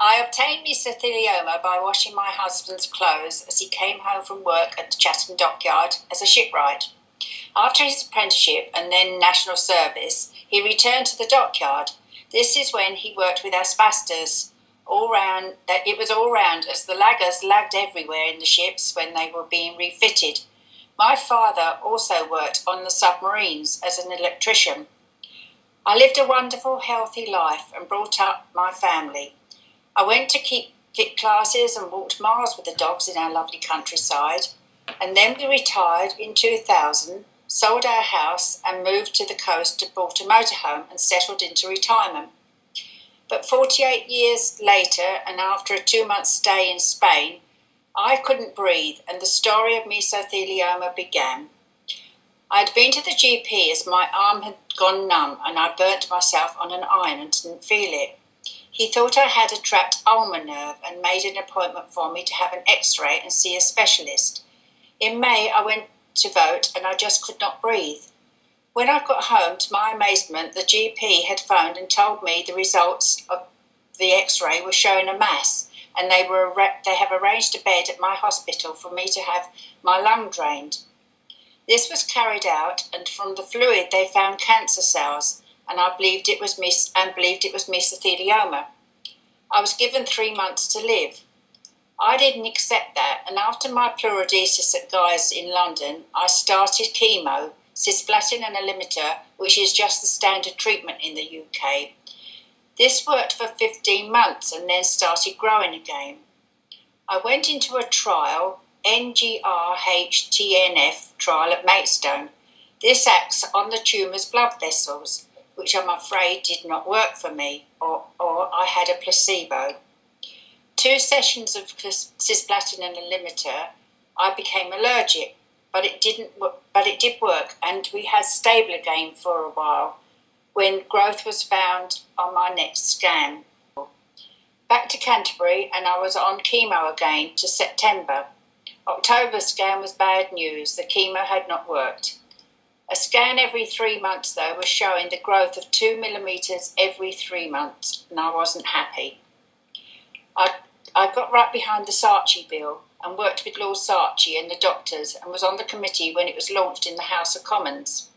I obtained mesothelioma by washing my husband's clothes as he came home from work at the Chatham dockyard as a shipwright. After his apprenticeship and then national service, he returned to the dockyard. This is when he worked with asbestos all round. It was all round as the laggers lagged everywhere in the ships when they were being refitted. My father also worked on the submarines as an electrician. I lived a wonderful, healthy life and brought up my family. I went to kit classes and walked miles with the dogs in our lovely countryside. And then we retired in 2000, sold our house and moved to the coast to bought a motorhome and settled into retirement. But 48 years later, and after a 2-month stay in Spain, I couldn't breathe and the story of mesothelioma began. I had been to the GP as my arm had gone numb and I burnt myself on an iron and didn't feel it. He thought I had a trapped ulnar nerve and made an appointment for me to have an x-ray and see a specialist. In May, I went to vote and I just could not breathe. When I got home, to my amazement, the GP had phoned and told me the results of the x-ray were showing a mass and they have arranged a bed at my hospital for me to have my lung drained. This was carried out and from the fluid they found cancer cells and I believed it was mesothelioma. I was given 3 months to live. I didn't accept that, and after my pleurodesis at Guy's in London, I started chemo, cisplatin and a limiter, which is just the standard treatment in the UK. This worked for 15 months and then started growing again. I went into a trial, NGRH-TNF trial at Maidstone. This acts on the tumour's blood vessels, which I'm afraid did not work for me, or I had a placebo. 2 sessions of cisplatin and a limiter, I became allergic, but it did work, and we had stable again for a while when growth was found on my next scan. Back to Canterbury, and I was on chemo again to September. October's scan was bad news. The chemo had not worked. A scan every 3 months, though, was showing the growth of 2 millimetres every 3 months, and I wasn't happy. I got right behind the Saatchi bill and worked with Lord Saatchi and the doctors and was on the committee when it was launched in the House of Commons.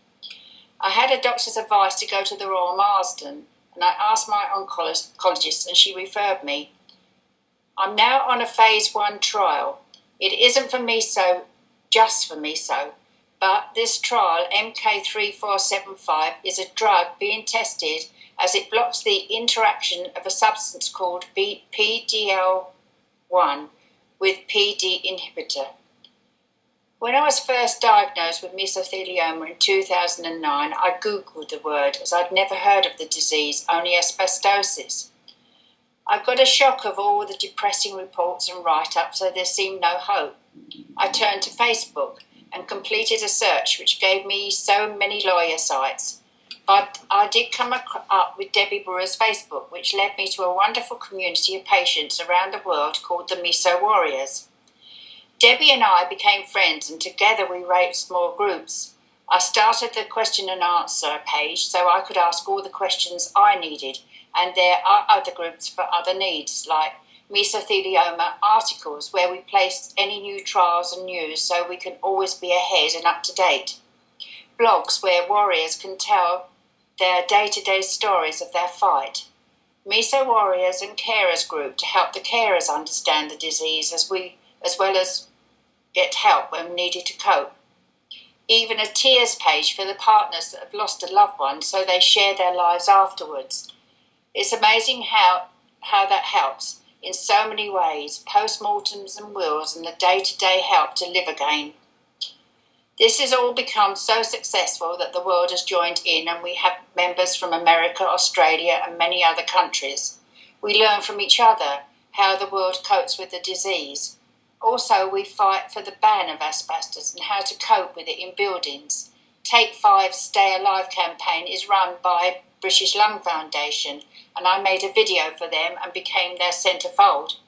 I had a doctor's advice to go to the Royal Marsden and I asked my oncologist and she referred me. I'm now on a phase 1 trial. It isn't for meso, just for meso, but this trial, MK3475, is a drug being tested as it blocks the interaction of a substance called PDL1 with PD inhibitor. When I was first diagnosed with mesothelioma in 2009, I googled the word as I'd never heard of the disease, only asbestosis. I got a shock of all the depressing reports and write-ups, so there seemed no hope. I turned to Facebook and completed a search which gave me so many lawyer sites. But I did come up with Debbie Brewer's Facebook, which led me to a wonderful community of patients around the world called the Meso Warriors. Debbie and I became friends and together we raised small groups. I started the question and answer page so I could ask all the questions I needed, and there are other groups for other needs like mesothelioma articles where we place any new trials and news so we can always be ahead and up to date. Blogs where warriors can tell their day-to-day stories of their fight. Meso Warriors and Carers Group to help the carers understand the disease as well as get help when needed to cope. Even a tears page for the partners that have lost a loved one so they share their lives afterwards. It's amazing how that helps in so many ways, post-mortems and wills and the day-to-day help to live again. This has all become so successful that the world has joined in and we have members from America, Australia and many other countries. We learn from each other how the world copes with the disease. Also, we fight for the ban of asbestos and how to cope with it in buildings. Take 5 Stay Alive campaign is run by British Lung Foundation and I made a video for them and became their centrefold.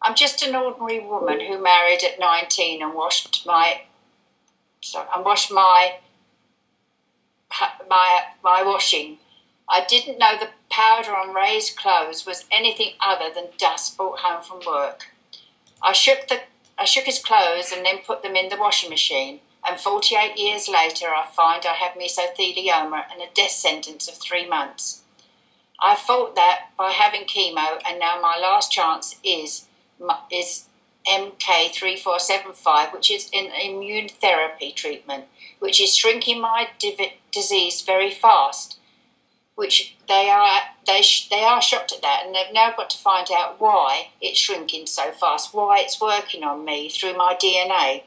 I'm just an ordinary woman who married at 19 and washed my washing. I didn't know the powder on Ray's clothes was anything other than dust brought home from work. I shook his clothes and then put them in the washing machine, and 48 years later I find I have mesothelioma and a death sentence of 3 months. I thought that by having chemo, and now my last chance is MK3475, which is an immune therapy treatment, which is shrinking my disease very fast, which they are shocked at that, and they've now got to find out why it's shrinking so fast, why it's working on me through my DNA.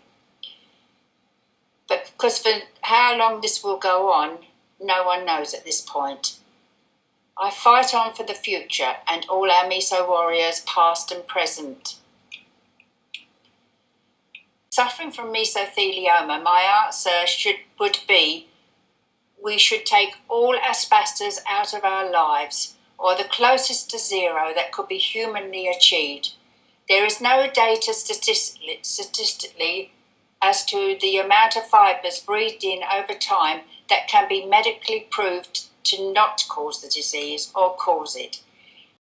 But because for how long this will go on, no one knows at this point. I fight on for the future and all our meso warriors, past and present. Suffering from mesothelioma, my answer would be we should take all asbestos out of our lives, or the closest to zero that could be humanly achieved. There is no data statistically as to the amount of fibres breathed in over time that can be medically proved to not cause the disease or cause it.